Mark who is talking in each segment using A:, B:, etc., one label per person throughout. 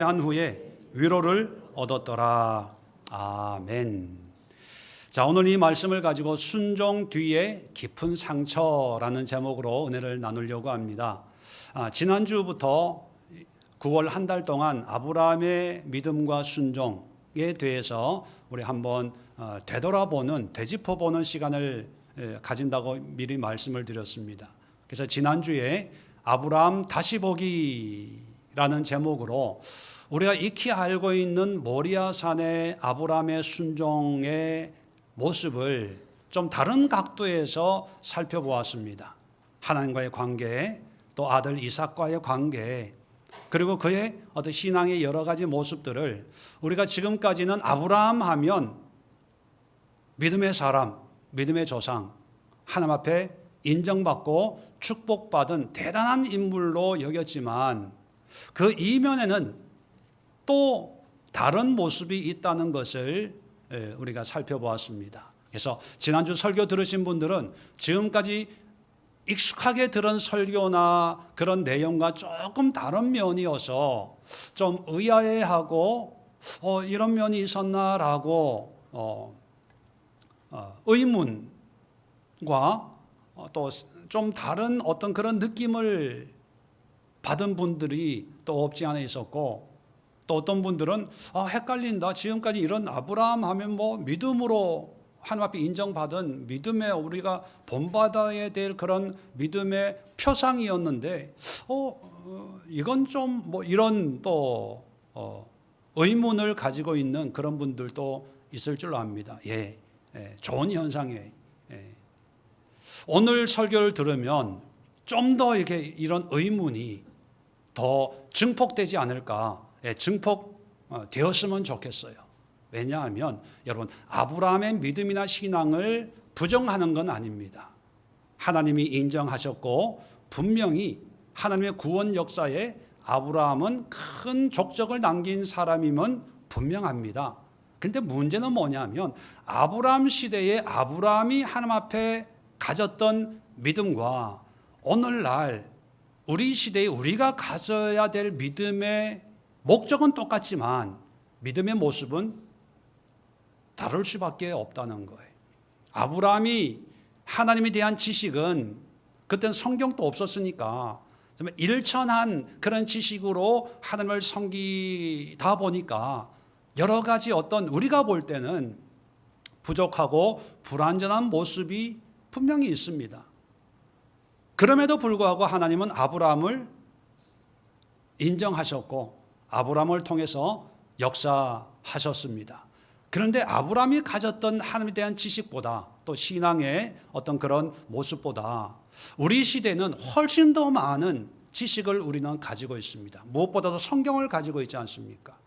A: 한 후에 위로를 얻었더라. 아멘. 자, 오늘 이 말씀을 가지고 순종 뒤에 깊은 상처라는 제목으로 은혜를 나누려고 합니다. 지난주부터 9월 한 달 동안 아브라함의 믿음과 순종에 대해서 우리 한번 되돌아보는, 되짚어보는 시간을 가진다고 미리 말씀을 드렸습니다. 그래서 지난주에 아브라함 다시 보기라는 제목으로 우리가 익히 알고 있는 모리아산의 아브라함의 순종의 모습을 좀 다른 각도에서 살펴보았습니다. 하나님과의 관계, 또 아들 이삭과의 관계, 그리고 그의 어떤 신앙의 여러 가지 모습들을 우리가 지금까지는 아브라함 하면 믿음의 사람, 믿음의 조상, 하나님 앞에 인정받고 축복받은 대단한 인물로 여겼지만 그 이면에는 또 다른 모습이 있다는 것을 우리가 살펴보았습니다. 그래서 지난주 설교 들으신 분들은 지금까지 익숙하게 들은 설교나 그런 내용과 조금 다른 면이어서 좀 의아해하고 이런 면이 있었나라고 의문과 또 좀 다른 어떤 그런 느낌을 받은 분들이 또 없지 않아 있었고, 또 어떤 분들은 헷갈린다. 지금까지 이런 아브라함 하면 뭐 믿음으로 하나님 앞에 인정받은 믿음의 우리가 본받아야 될 그런 믿음의 표상이었는데 이건 좀 뭐 이런 또 의문을 가지고 있는 그런 분들도 있을 줄로 압니다. 좋은 현상이에요. 오늘 설교를 들으면 좀 더 이렇게 이런 의문이 더 증폭되지 않을까, 증폭되었으면 좋겠어요. 왜냐하면 여러분, 아브라함의 믿음이나 신앙을 부정하는 건 아닙니다. 하나님이 인정하셨고 분명히 하나님의 구원 역사에 아브라함은 큰 족적을 남긴 사람임은 분명합니다. 그런데 문제는 뭐냐면 아브라함 시대에 아브라함이 하나님 앞에 가졌던 믿음과 오늘날 우리 시대에 우리가 가져야 될 믿음의 목적은 똑같지만 믿음의 모습은 다를 수밖에 없다는 거예요. 아브라함이 하나님에 대한 지식은 그때는 성경도 없었으니까 정말 일천한 그런 지식으로 하나님을 섬기다 보니까 여러 가지 어떤 우리가 볼 때는 부족하고 불완전한 모습이 분명히 있습니다. 그럼에도 불구하고 하나님은 아브라함을 인정하셨고 아브라함을 통해서 역사하셨습니다. 그런데 아브라함이 가졌던 하나님에 대한 지식보다 또 신앙의 어떤 그런 모습보다 우리 시대는 훨씬 더 많은 지식을 우리는 가지고 있습니다. 무엇보다도 성경을 가지고 있지 않습니까?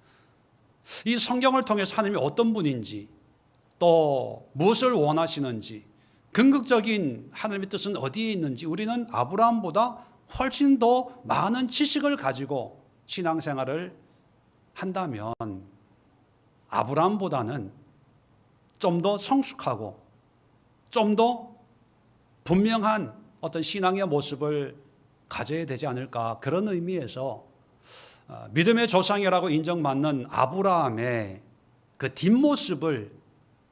A: 이 성경을 통해서 하나님이 어떤 분인지, 또 무엇을 원하시는지, 궁극적인 하나님의 뜻은 어디에 있는지 우리는 아브라함보다 훨씬 더 많은 지식을 가지고 신앙생활을 한다면 아브라함보다는 좀 더 성숙하고 좀 더 분명한 어떤 신앙의 모습을 가져야 되지 않을까, 그런 의미에서 믿음의 조상이라고 인정받는 아브라함의 그 뒷모습을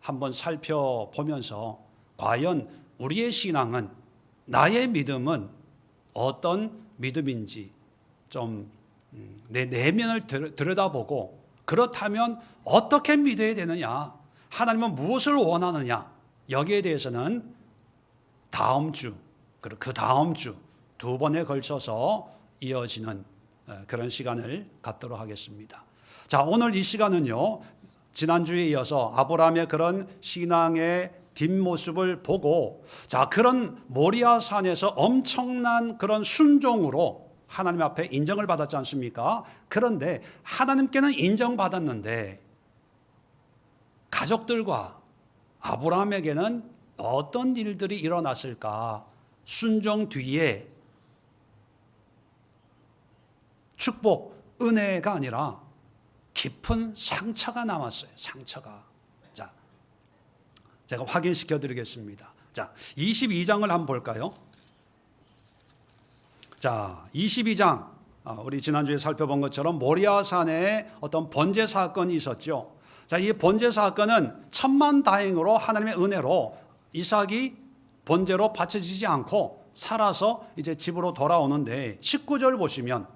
A: 한번 살펴보면서 과연 우리의 신앙은, 나의 믿음은 어떤 믿음인지 좀 내 내면을 들여다보고, 그렇다면 어떻게 믿어야 되느냐, 하나님은 무엇을 원하느냐, 여기에 대해서는 다음 주, 그리고 그 다음 주 두 번에 걸쳐서 이어지는 그런 시간을 갖도록 하겠습니다. 자, 오늘 이 시간은요, 지난주에 이어서 아브라함의 그런 신앙의 뒷모습을 보고, 자, 그런 모리아산에서 엄청난 그런 순종으로 하나님 앞에 인정을 받았지 않습니까? 그런데 하나님께는 인정받았는데 가족들과 아브라함에게는 어떤 일들이 일어났을까? 순종 뒤에 축복, 은혜가 아니라 깊은 상처가 남았어요. 상처가. 자, 제가 확인시켜 드리겠습니다. 자, 22장을 한번 볼까요? 자, 22장 우리 지난주에 살펴본 것처럼 모리아산에 어떤 번제 사건이 있었죠. 자, 이 번제 사건은 천만다행으로 하나님의 은혜로 이삭이 번제로 바쳐지지 않고 살아서 이제 집으로 돌아오는데 19절 보시면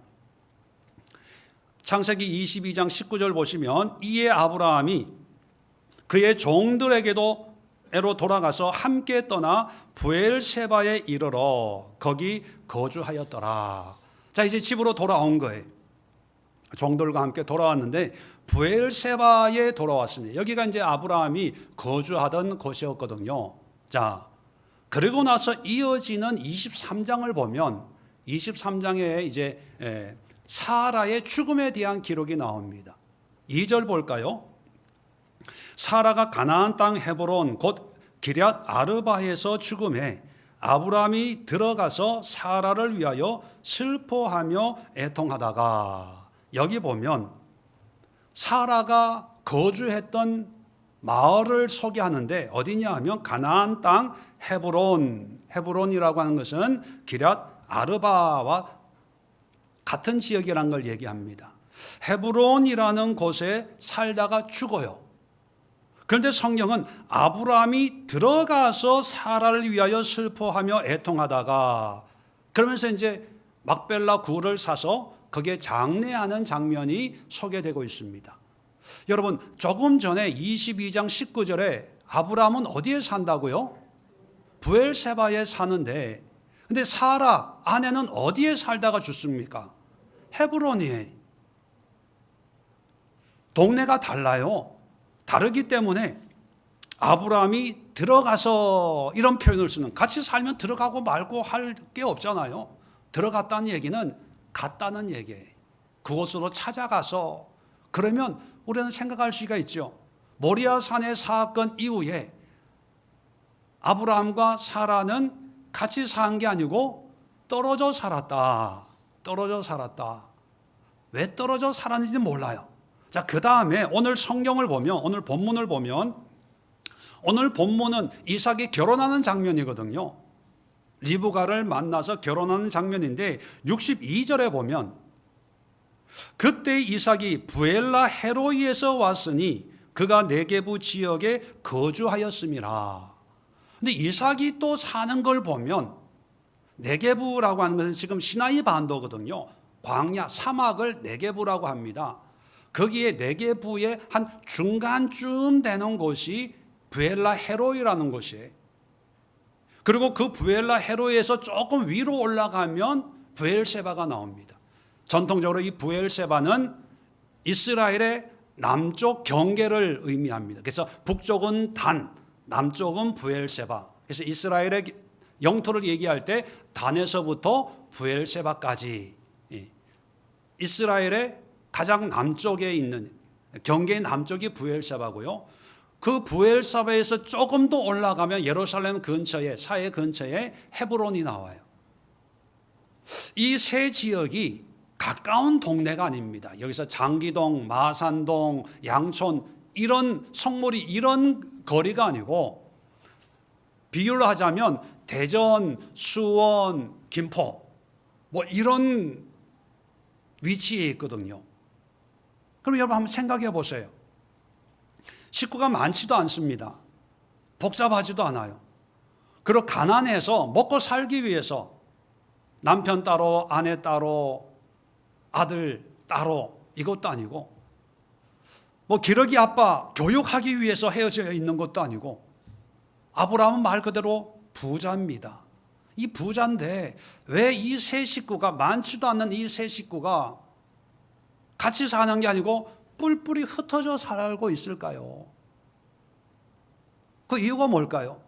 A: 창세기 22장 19절 보시면 이에 아브라함이 그의 종들에게도 에로 돌아가서 함께 떠나 브엘세바에 이르러 거기 거주하였더라. 자, 이제 집으로 돌아온 거예요. 종들과 함께 돌아왔는데 브엘세바에 돌아왔습니다. 여기가 이제 아브라함이 거주하던 곳이었거든요. 자, 그리고 나서 이어지는 23장을 보면 23장에 이제 사라의 죽음에 대한 기록이 나옵니다. 2절 볼까요? 사라가 가나안 땅 헤브론 곧 기럇 아르바에서 죽음에 아브라함이 들어가서 사라를 위하여 슬퍼하며 애통하다가, 여기 보면 사라가 거주했던 마을을 소개하는데 어디냐 하면 가나안 땅 헤브론이라고 하는 것은 기럇 아르바와 같은 지역이라는 걸 얘기합니다. 헤브론이라는 곳에 살다가 죽어요. 그런데 성경은 아브라함이 들어가서 사라를 위하여 슬퍼하며 애통하다가, 그러면서 이제 막벨라 굴을 사서 거기에 장례하는 장면이 소개되고 있습니다. 여러분, 조금 전에 22장 19절에 아브라함은 어디에 산다고요? 브엘세바에 사는데, 근데 사라 아내는 어디에 살다가 죽습니까? 헤브론이에요. 동네가 달라요. 다르기 때문에 아브라함이 들어가서 이런 표현을 쓰는, 같이 살면 들어가고 말고 할 게 없잖아요. 들어갔다는 얘기는 갔다는 얘기예요. 그곳으로 찾아가서, 그러면 우리는 생각할 수가 있죠. 모리아산의 사건 이후에 아브라함과 사라는 같이 산 게 아니고 떨어져 살았다. 떨어져 살았다. 왜 떨어져 살았는지 몰라요. 자, 그 다음에 오늘 성경을 보면, 오늘 본문을 보면, 오늘 본문은 이삭이 결혼하는 장면이거든요. 리브가를 만나서 결혼하는 장면인데 62절에 보면 그때 이삭이 부엘라 헤로이에서 왔으니 그가 네게부 지역에 거주하였음이라. 근데 이삭이 또 사는 걸 보면 네게부라고 하는 것은 지금 시나이 반도거든요. 광야, 사막을 네게부라고 합니다. 거기에 네게부의 한 중간쯤 되는 곳이 부엘라 헤로이라는 곳이에요. 그리고 그 부엘라 헤로이에서 조금 위로 올라가면 브엘세바가 나옵니다. 전통적으로 이 브엘세바는 이스라엘의 남쪽 경계를 의미합니다. 그래서 북쪽은 단, 남쪽은 브엘세바. 그래서 이스라엘의 영토를 얘기할 때 단에서부터 브엘세바까지, 이스라엘의 가장 남쪽에 있는 경계의 남쪽이 브엘세바고요. 그 브엘세바에서 조금 더 올라가면 예루살렘 근처에, 사해 근처에 헤브론이 나와요. 이 세 지역이 가까운 동네가 아닙니다. 여기서 장기동, 마산동, 양촌 이런 성물이 이런 거리가 아니고, 비유를 하자면 대전, 수원, 김포 뭐 이런 위치에 있거든요. 그럼 여러분 한번 생각해 보세요. 식구가 많지도 않습니다. 복잡하지도 않아요. 그리고 가난해서 먹고 살기 위해서 남편 따로, 아내 따로, 아들 따로, 이것도 아니고, 뭐 기러기 아빠 교육하기 위해서 헤어져 있는 것도 아니고, 아브라함은 말 그대로 부자입니다. 이 부자인데 왜 이 세 식구가, 많지도 않는 이 세 식구가 같이 사는 게 아니고 뿔뿔이 흩어져 살고 있을까요? 그 이유가 뭘까요?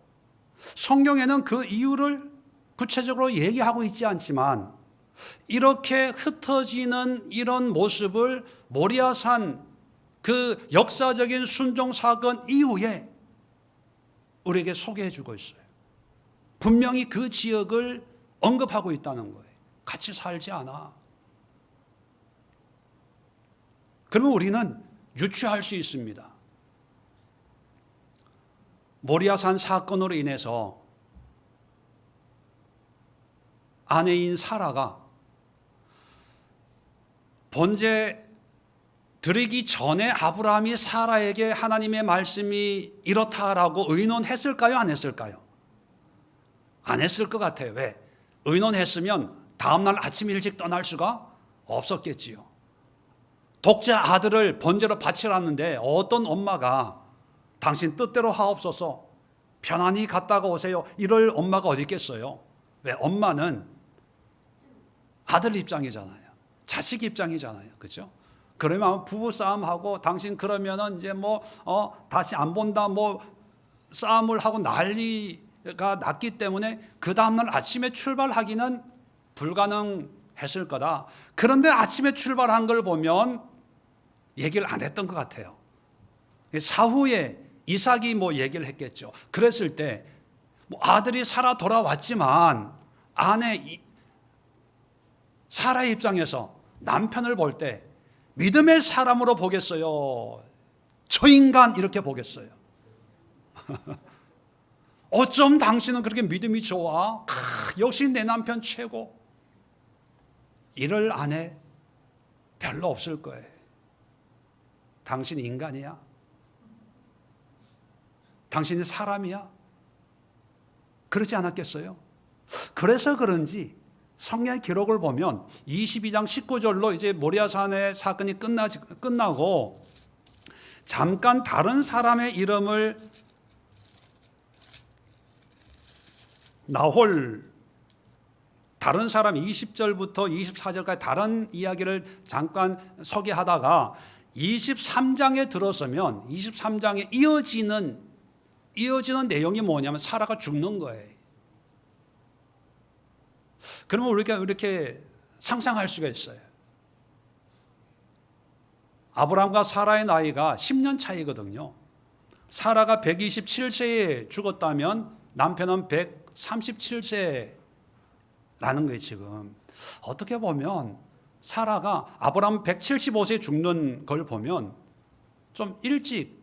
A: 성경에는 그 이유를 구체적으로 얘기하고 있지 않지만 이렇게 흩어지는 이런 모습을 모리아산 그 역사적인 순종 사건 이후에 우리에게 소개해 주고 있어요. 분명히 그 지역을 언급하고 있다는 거예요. 같이 살지 않아. 그러면 우리는 유추할 수 있습니다. 모리아산 사건으로 인해서 아내인 사라가 번제 드리기 전에 아브라함이 사라에게 하나님의 말씀이 이렇다라고 의논했을까요? 안 했을까요? 안 했을 것 같아요. 왜? 의논했으면 다음날 아침 일찍 떠날 수가 없었겠지요. 독자 아들을 번제로 바치라는데 어떤 엄마가 당신 뜻대로 하옵소서, 편안히 갔다가 오세요, 이럴 엄마가 어디 있겠어요? 왜? 엄마는 아들 입장이잖아요. 자식 입장이잖아요. 그죠? 그러면 부부싸움하고 당신 그러면은 이제 다시 안 본다 싸움을 하고 난리가 났기 때문에 그 다음날 아침에 출발하기는 불가능했을 거다. 그런데 아침에 출발한 걸 보면 얘기를 안 했던 것 같아요. 사후에 이삭이 얘기를 했겠죠. 그랬을 때 아들이 살아 돌아왔지만 아내 사라의 입장에서 남편을 볼 때 믿음의 사람으로 보겠어요? 저 인간 이렇게 보겠어요? 어쩜 당신은 그렇게 믿음이 좋아? 역시 내 남편 최고. 이럴 아내 별로 없을 거예요. 당신 인간이야? 당신이 사람이야? 그러지 않았겠어요? 그래서 그런지 성경 기록을 보면 22장 19절로 이제 모리아산의 사건이 끝나고 잠깐 다른 사람의 이름을 나홀, 다른 사람 20절부터 24절까지 다른 이야기를 잠깐 소개하다가 23장에 들어서면 23장에 이어지는 내용이 뭐냐면 사라가 죽는 거예요. 그러면 우리가 이렇게 상상할 수가 있어요. 아브라함과 사라의 나이가 10년 차이거든요. 사라가 127세에 죽었다면 남편은 137세라는 거예요. 지금 어떻게 보면 사라가 아브라함 175세에 죽는 걸 보면 좀 일찍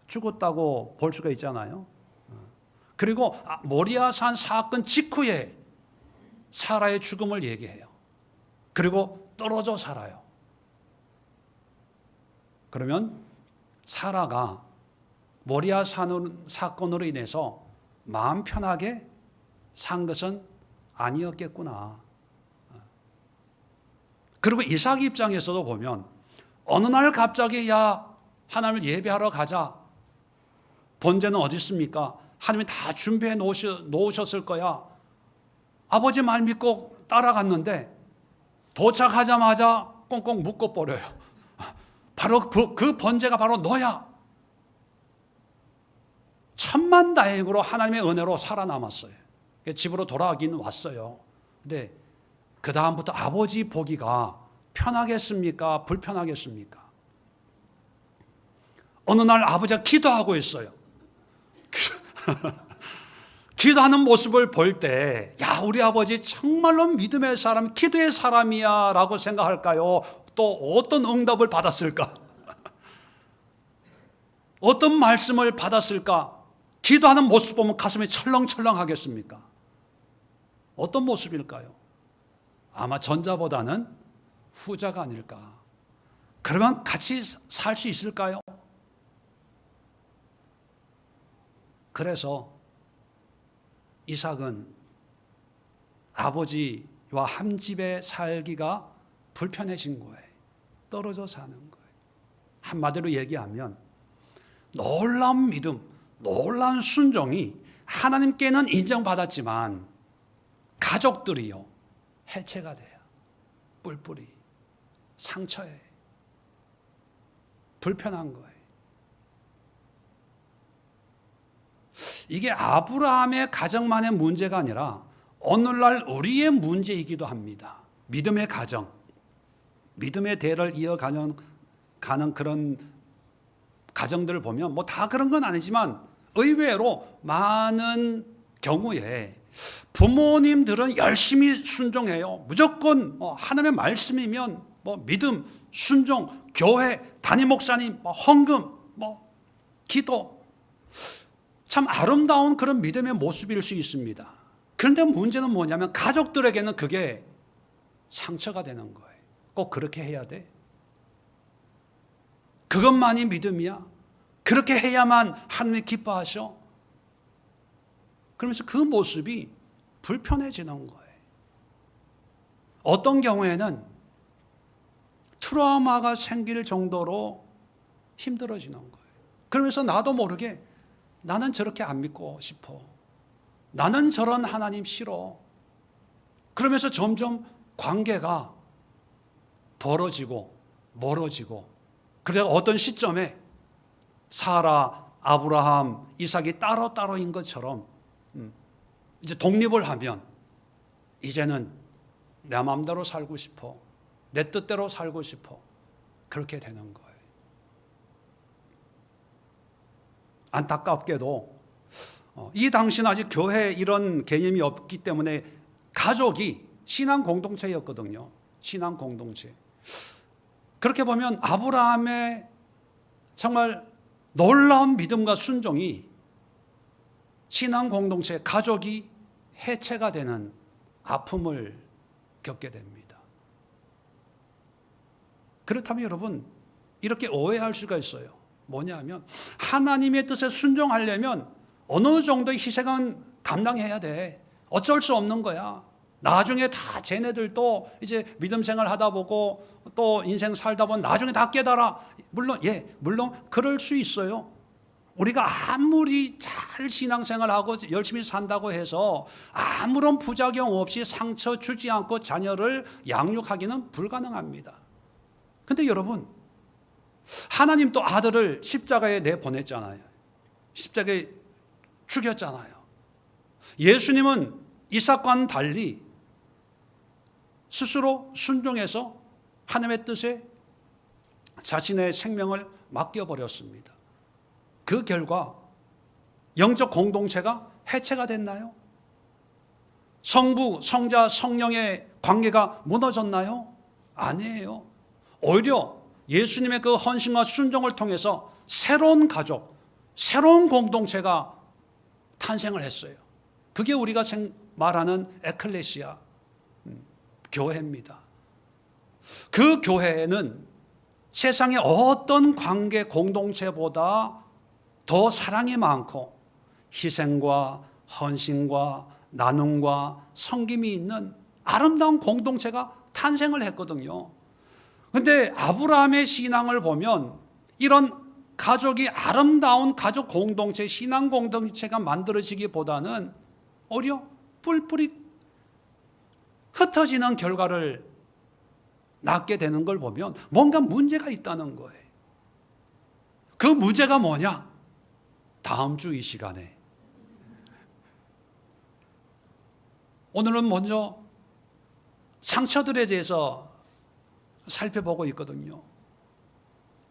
A: 죽었다고 볼 수가 있잖아요. 그리고 모리아산 사건 직후에 사라의 죽음을 얘기해요. 그리고 떨어져 살아요. 그러면 사라가 모리아산 사건으로 인해서 마음 편하게 산 것은 아니었겠구나. 그리고 이삭 입장에서도 보면 어느 날 갑자기 하나님을 예배하러 가자. 번제는 어디 있습니까? 하나님이 다 준비해 놓으셨을 거야. 아버지 말 믿고 따라갔는데 도착하자마자 꽁꽁 묶어버려요. 바로 그 번제가 바로 너야. 천만다행으로 하나님의 은혜로 살아남았어요. 집으로 돌아가긴 왔어요. 근데 그 다음부터 아버지 보기가 편하겠습니까? 불편하겠습니까? 어느 날 아버지가 기도하고 있어요. 기도하는 모습을 볼 때, 우리 아버지 정말로 믿음의 사람, 기도의 사람이야 라고 생각할까요? 또 어떤 응답을 받았을까? 어떤 말씀을 받았을까? 기도하는 모습 보면 가슴이 철렁철렁 하겠습니까? 어떤 모습일까요? 아마 전자보다는 후자가 아닐까. 그러면 같이 살 수 있을까요? 그래서 이삭은 아버지와 한 집에 살기가 불편해진 거예요. 떨어져 사는 거예요. 한마디로 얘기하면 놀라운 믿음, 놀라운 순종이 하나님께는 인정받았지만 가족들이요 해체가 돼요. 뿔뿔이 상처에 불편한 거예요. 이게 아브라함의 가정만의 문제가 아니라 오늘날 우리의 문제이기도 합니다. 믿음의 가정, 믿음의 대를 이어가는 그런 가정들을 보면 다 그런 건 아니지만 의외로 많은 경우에 부모님들은 열심히 순종해요. 무조건 하나님의 말씀이면 믿음, 순종, 교회, 담임 목사님, 헌금, 기도, 참 아름다운 그런 믿음의 모습일 수 있습니다. 그런데 문제는 뭐냐면 가족들에게는 그게 상처가 되는 거예요. 꼭 그렇게 해야 돼? 그것만이 믿음이야? 그렇게 해야만 하나님이 기뻐하셔? 그러면서 그 모습이 불편해지는 거예요. 어떤 경우에는 트라우마가 생길 정도로 힘들어지는 거예요. 그러면서 나도 모르게 나는 저렇게 안 믿고 싶어. 나는 저런 하나님 싫어. 그러면서 점점 관계가 벌어지고 멀어지고, 그래서 어떤 시점에 사라, 아브라함, 이삭이 따로따로인 것처럼 이제 독립을 하면 이제는 내 마음대로 살고 싶어. 내 뜻대로 살고 싶어. 그렇게 되는 거예요. 안타깝게도 이 당시는 아직 교회 이런 개념이 없기 때문에 가족이 신앙 공동체였거든요. 신앙 공동체. 그렇게 보면 아브라함의 정말 놀라운 믿음과 순종이 신앙 공동체, 가족이 해체가 되는 아픔을 겪게 됩니다. 그렇다면 여러분, 이렇게 오해할 수가 있어요. 뭐냐면 하나님의 뜻에 순종하려면 어느 정도의 희생은 감당해야 돼. 어쩔 수 없는 거야. 나중에 다 쟤네들도 이제 믿음 생활 하다 보고 또 인생 살다 보면 나중에 다 깨달아. 물론 그럴 수 있어요. 우리가 아무리 잘 신앙생활하고 열심히 산다고 해서 아무런 부작용 없이 상처 주지 않고 자녀를 양육하기는 불가능합니다. 근데 여러분, 하나님 또 아들을 십자가에 내보냈잖아요. 십자가에 죽였잖아요. 예수님은 이삭과는 달리 스스로 순종해서 하나님의 뜻에 자신의 생명을 맡겨버렸습니다. 그 결과 영적 공동체가 해체가 됐나요? 성부, 성자, 성령의 관계가 무너졌나요? 아니에요. 오히려 예수님의 그 헌신과 순종을 통해서 새로운 가족, 새로운 공동체가 탄생을 했어요. 그게 우리가 말하는 에클레시아, 교회입니다. 그 교회는 세상의 어떤 관계 공동체보다 더 사랑이 많고 희생과 헌신과 나눔과 섬김이 있는 아름다운 공동체가 탄생을 했거든요. 그런데 아브라함의 신앙을 보면 이런 가족이 아름다운 가족 공동체, 신앙 공동체가 만들어지기보다는 오히려 뿔뿔이 흩어지는 결과를 낳게 되는 걸 보면 뭔가 문제가 있다는 거예요. 그 문제가 뭐냐? 다음 주 이 시간에 오늘은 먼저 상처들에 대해서 살펴보고 있거든요.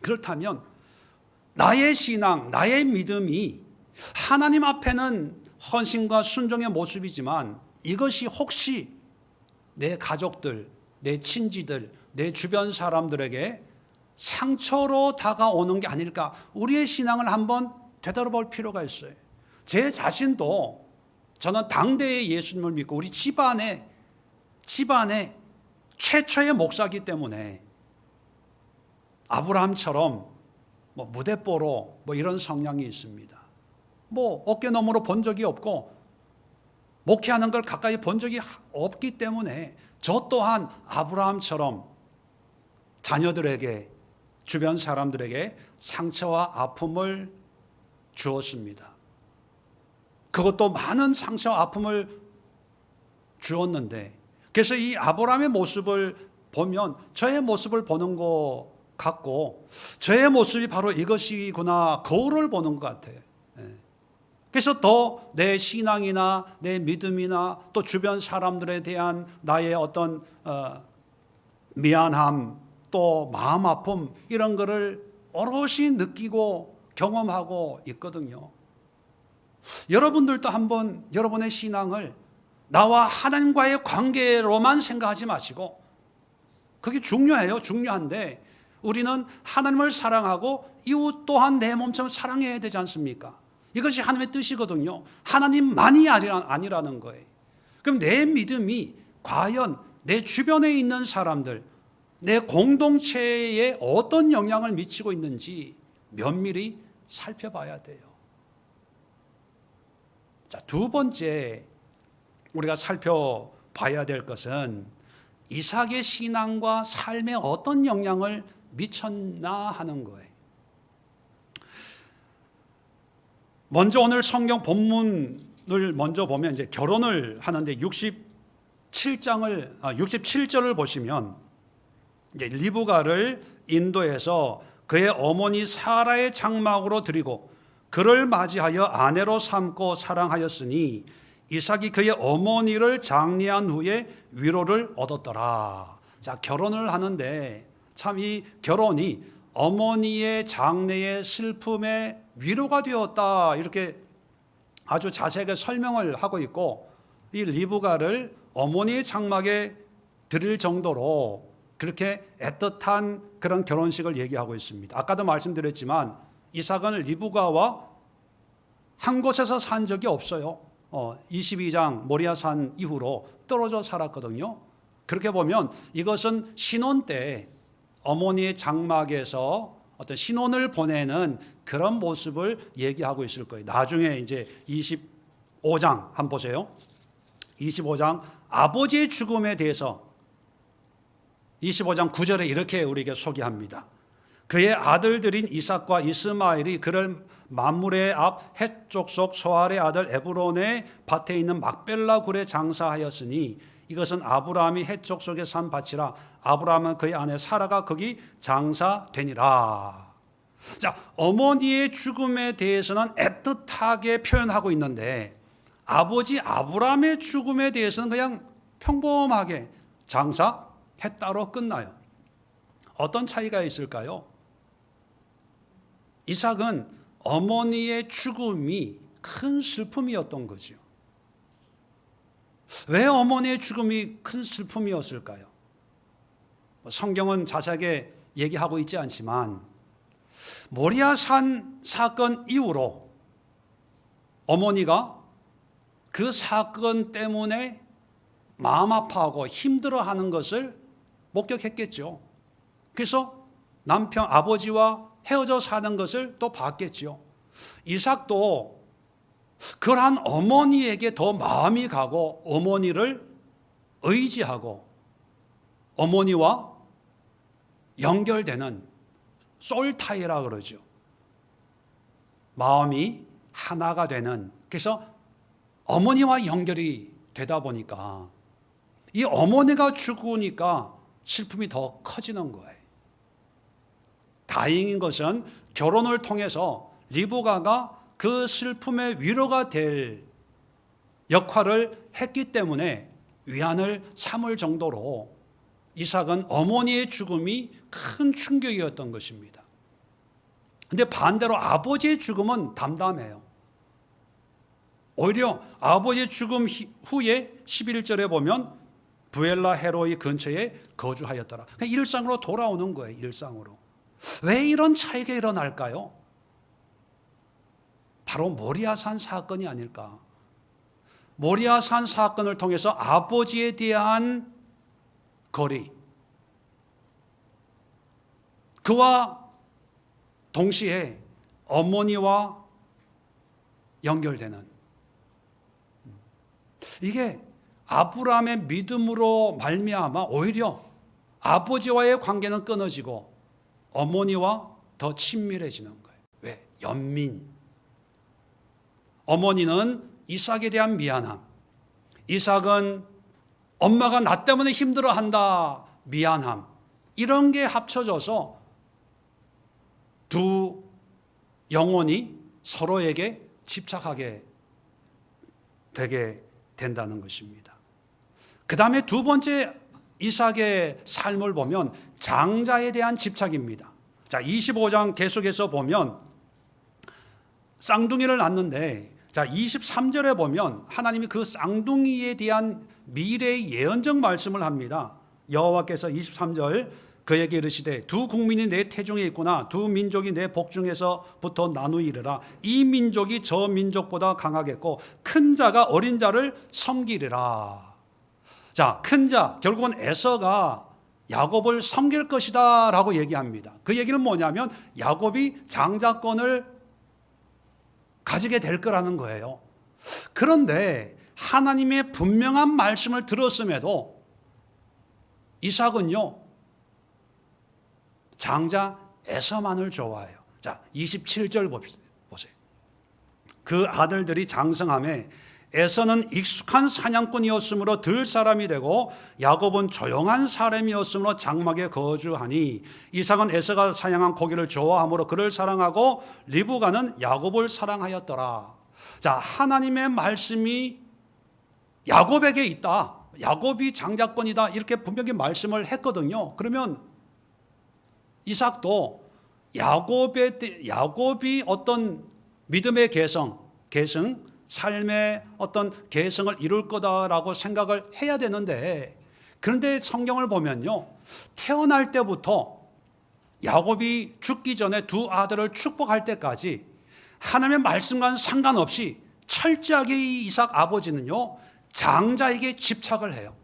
A: 그렇다면 나의 신앙, 나의 믿음이 하나님 앞에는 헌신과 순종의 모습이지만 이것이 혹시 내 가족들, 내 친지들, 내 주변 사람들에게 상처로 다가오는 게 아닐까? 우리의 신앙을 한번 되돌아볼 필요가 있어요. 제 자신도 저는 당대의 예수님을 믿고 우리 집안의 최초의 목사이기 때문에 아브라함처럼 무대뽀로 이런 성향이 있습니다. 어깨너머로 본 적이 없고 목회하는 걸 가까이 본 적이 없기 때문에 저 또한 아브라함처럼 자녀들에게, 주변 사람들에게 상처와 아픔을 주었습니다. 그것도 많은 상처와 아픔을 주었는데, 그래서 이 아브라함의 모습을 보면 저의 모습을 보는 것 같고, 저의 모습이 바로 이것이구나, 거울을 보는 것 같아요. 그래서 더 내 신앙이나 내 믿음이나 또 주변 사람들에 대한 나의 어떤 미안함, 또 마음 아픔, 이런 거를 오롯이 느끼고 경험하고 있거든요. 여러분들도 한번 여러분의 신앙을 나와 하나님과의 관계로만 생각하지 마시고, 그게 중요해요. 중요한데 우리는 하나님을 사랑하고 이웃 또한 내 몸처럼 사랑해야 되지 않습니까? 이것이 하나님의 뜻이거든요. 하나님만이 아니라는 거예요. 그럼 내 믿음이 과연 내 주변에 있는 사람들, 내 공동체에 어떤 영향을 미치고 있는지 면밀히 살펴봐야 돼요. 자, 두 번째 우리가 살펴봐야 될 것은 이삭의 신앙과 삶에 어떤 영향을 미쳤나 하는 거예요. 먼저 오늘 성경 본문을 먼저 보면 이제 결혼을 하는데 67절을 보시면 이제 리브가를 인도해서 그의 어머니 사라의 장막으로 드리고 그를 맞이하여 아내로 삼고 사랑하였으니 이삭이 그의 어머니를 장례한 후에 위로를 얻었더라. 자, 결혼을 하는데 참 이 결혼이 어머니의 장례의 슬픔에 위로가 되었다, 이렇게 아주 자세하게 설명을 하고 있고, 이 리브가를 어머니의 장막에 드릴 정도로 그렇게 애틋한 그런 결혼식을 얘기하고 있습니다. 아까도 말씀드렸지만 이삭은 리브가와 한 곳에서 산 적이 없어요. 22장 모리아산 이후로 떨어져 살았거든요. 그렇게 보면 이것은 신혼 때 어머니의 장막에서 어떤 신혼을 보내는 그런 모습을 얘기하고 있을 거예요. 나중에 이제 25장 한번 보세요. 25장 아버지의 죽음에 대해서 25장 9절에 이렇게 우리에게 소개합니다. 그의 아들들인 이삭과 이스마엘이 그를 만물의 앞 헷족속 소알의 아들 에브론의 밭에 있는 막벨라 굴에 장사하였으니 이것은 아브라함이 헷족속에 산 밭이라 아브라함은 그의 아내 사라가 거기 장사되니라. 자, 어머니의 죽음에 대해서는 애틋하게 표현하고 있는데 아버지 아브라함의 죽음에 대해서는 그냥 평범하게 장사했다로 끝나요. 어떤 차이가 있을까요? 이삭은 어머니의 죽음이 큰 슬픔이었던 거죠. 왜 어머니의 죽음이 큰 슬픔이었을까요? 성경은 자세하게 얘기하고 있지 않지만 모리아산 사건 이후로 어머니가 그 사건 때문에 마음 아파하고 힘들어하는 것을 목격했겠죠. 그래서 남편 아버지와 헤어져 사는 것을 또 봤겠죠. 이삭도 그러한 어머니에게 더 마음이 가고 어머니를 의지하고 어머니와 연결되는 솔타이라 그러죠. 마음이 하나가 되는, 그래서 어머니와 연결이 되다 보니까 이 어머니가 죽으니까 슬픔이 더 커지는 거예요. 다행인 것은 결혼을 통해서 리브가가 그 슬픔의 위로가 될 역할을 했기 때문에 위안을 삼을 정도로 이삭은 어머니의 죽음이 큰 충격이었던 것입니다. 그런데 반대로 아버지의 죽음은 담담해요. 오히려 아버지의 죽음 후에 11절에 보면 부엘라 헤로이 근처에 거주하였더라. 일상으로 돌아오는 거예요. 일상으로. 왜 이런 차이가 일어날까요? 바로 모리아산 사건이 아닐까. 모리아산 사건을 통해서 아버지에 대한 거리, 그와 동시에 어머니와 연결되는, 이게 아브라함의 믿음으로 말미암아 오히려 아버지와의 관계는 끊어지고 어머니와 더 친밀해지는 거예요. 왜? 연민. 어머니는 이삭에 대한 미안함, 이삭은 엄마가 나 때문에 힘들어한다, 미안함, 이런 게 합쳐져서 두 영혼이 서로에게 집착하게 되게 된다는 것입니다. 그 다음에 두 번째 이삭의 삶을 보면 장자에 대한 집착입니다. 자, 25장 계속해서 보면 쌍둥이를 낳는데, 자, 23절에 보면 하나님이 그 쌍둥이에 대한 미래의 예언적 말씀을 합니다. 여호와께서 23절 그에게 이르시되 두 국민이 내 태중에 있구나. 두 민족이 내 복중에서부터 나누이리라. 이 민족이 저 민족보다 강하겠고 큰 자가 어린 자를 섬기리라. 자, 큰 자, 결국은 에서가 야곱을 섬길 것이다 라고 얘기합니다. 그 얘기는 뭐냐면 야곱이 장자권을 가지게 될 거라는 거예요. 그런데 하나님의 분명한 말씀을 들었음에도 이삭은요, 장자 에서만을 좋아해요. 자, 27절 보세요. 그 아들들이 장성함에 에서는 익숙한 사냥꾼이었으므로 들 사람이 되고 야곱은 조용한 사람이었으므로 장막에 거주하니 이삭은 에서가 사냥한 고기를 좋아하므로 그를 사랑하고 리브가는 야곱을 사랑하였더라. 자, 하나님의 말씀이 야곱에게 있다. 야곱이 장자권이다. 이렇게 분명히 말씀을 했거든요. 그러면 이삭도 야곱이 어떤 믿음의 계승, 삶의 어떤 계승을 이룰 거다라고 생각을 해야 되는데, 그런데 성경을 보면요, 태어날 때부터 야곱이 죽기 전에 두 아들을 축복할 때까지 하나님의 말씀과는 상관없이 철저하게 이 이삭 아버지는요, 장자에게 집착을 해요.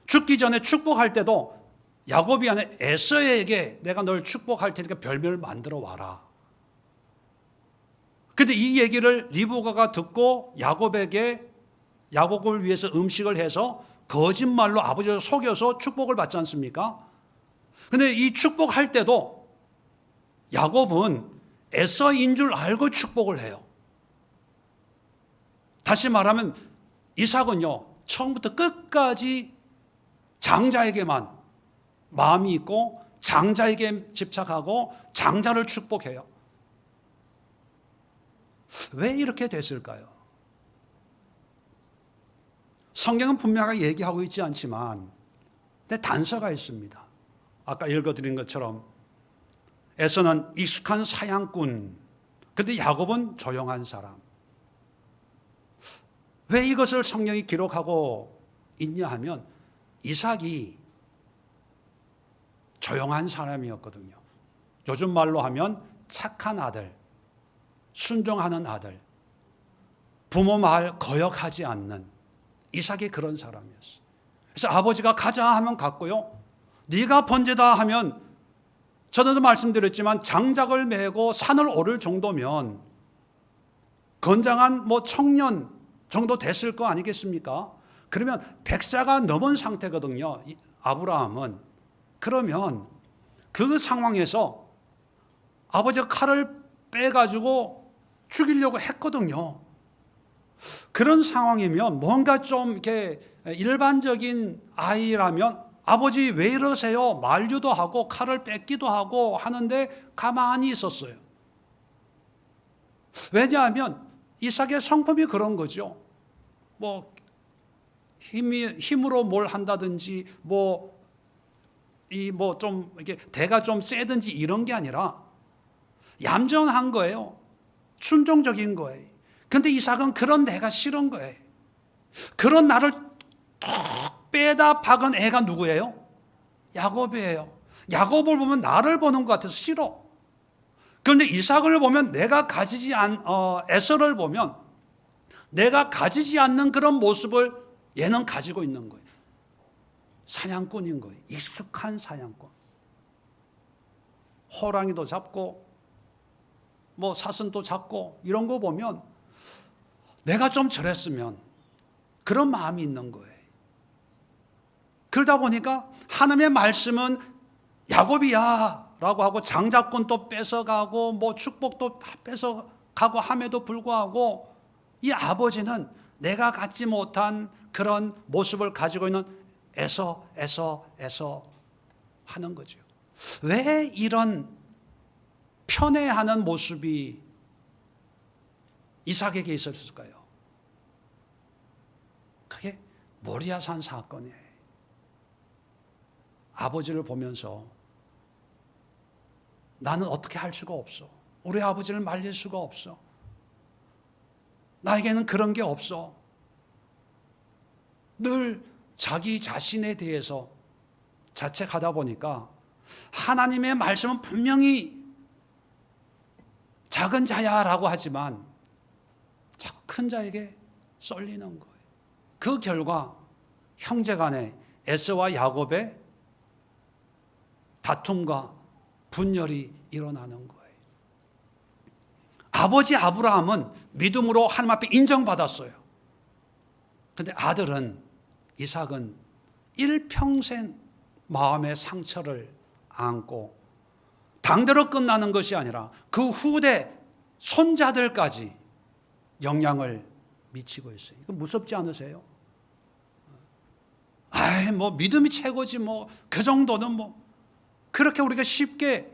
A: 죽기 전에 축복할 때도 야곱이 아니라 에서에게 내가 널 축복할 테니까 별명을 만들어 와라. 그런데 이 얘기를 리브가가 듣고 야곱을 위해서 음식을 해서 거짓말로 아버지를 속여서 축복을 받지 않습니까? 그런데 이 축복할 때도 야곱은 에서인 줄 알고 축복을 해요. 다시 말하면 이삭은요, 처음부터 끝까지 장자에게만 마음이 있고 장자에게 집착하고 장자를 축복해요. 왜 이렇게 됐을까요? 성경은 분명하게 얘기하고 있지 않지만 근데 단서가 있습니다. 아까 읽어드린 것처럼 에서는 익숙한 사냥꾼, 그런데 야곱은 조용한 사람. 왜 이것을 성경이 기록하고 있냐 하면 이삭이 조용한 사람이었거든요. 요즘 말로 하면 착한 아들, 순종하는 아들, 부모 말 거역하지 않는 이삭이 그런 사람이었어요. 그래서 아버지가 가자 하면 갔고요, 네가 번제다 하면, 전에도 말씀드렸지만 장작을 메고 산을 오를 정도면 건장한 청년 정도 됐을 거 아니겠습니까? 그러면 100세가 넘은 상태거든요, 아브라함은. 그러면 그 상황에서 아버지가 칼을 빼가지고 죽이려고 했거든요. 그런 상황이면 뭔가 좀 이렇게 일반적인 아이라면 아버지 왜 이러세요? 만류도 하고 칼을 뺏기도 하고 하는데 가만히 있었어요. 왜냐하면 이삭의 성품이 그런 거죠. 힘으로 뭘 한다든지 좀 이렇게 대가 좀 세든지 이런 게 아니라 얌전한 거예요. 순종적인 거예요. 그런데 이삭은 그런 내가 싫은 거예요. 그런 나를 톡 빼다 박은 애가 누구예요? 야곱이에요. 야곱을 보면 나를 보는 것 같아서 싫어. 그런데 이삭을 보면 에서를 보면 내가 가지지 않는 그런 모습을 얘는 가지고 있는 거예요. 사냥꾼인 거예요. 익숙한 사냥꾼. 호랑이도 잡고 사슴도 잡고 이런 거 보면 내가 좀 저랬으면 그런 마음이 있는 거예요. 그러다 보니까 하나님의 말씀은 야곱이야 라고 하고 장자권도 뺏어가고 축복도 뺏어가고 함에도 불구하고 이 아버지는 내가 갖지 못한 그런 모습을 가지고 있는 에서 하는 거죠. 왜 이런 편애하는 모습이 이삭에게 있었을까요? 그게 모리아산 사건이에요. 아버지를 보면서 나는 어떻게 할 수가 없어. 우리 아버지를 말릴 수가 없어. 나에게는 그런 게 없어. 늘 자기 자신에 대해서 자책하다 보니까 하나님의 말씀은 분명히 작은 자야라고 하지만 자꾸 큰 자에게 쏠리는 거예요. 그 결과 형제간에 에서와 야곱의 다툼과 분열이 일어나는 거예요. 아버지 아브라함은 믿음으로 하나님 앞에 인정받았어요. 그런데 아들은 이삭은 일평생 마음의 상처를 안고 당대로 끝나는 것이 아니라 그 후대 손자들까지 영향을 미치고 있어요. 이거 무섭지 않으세요? 뭐 믿음이 최고지 뭐 그 정도는 뭐 그렇게 우리가 쉽게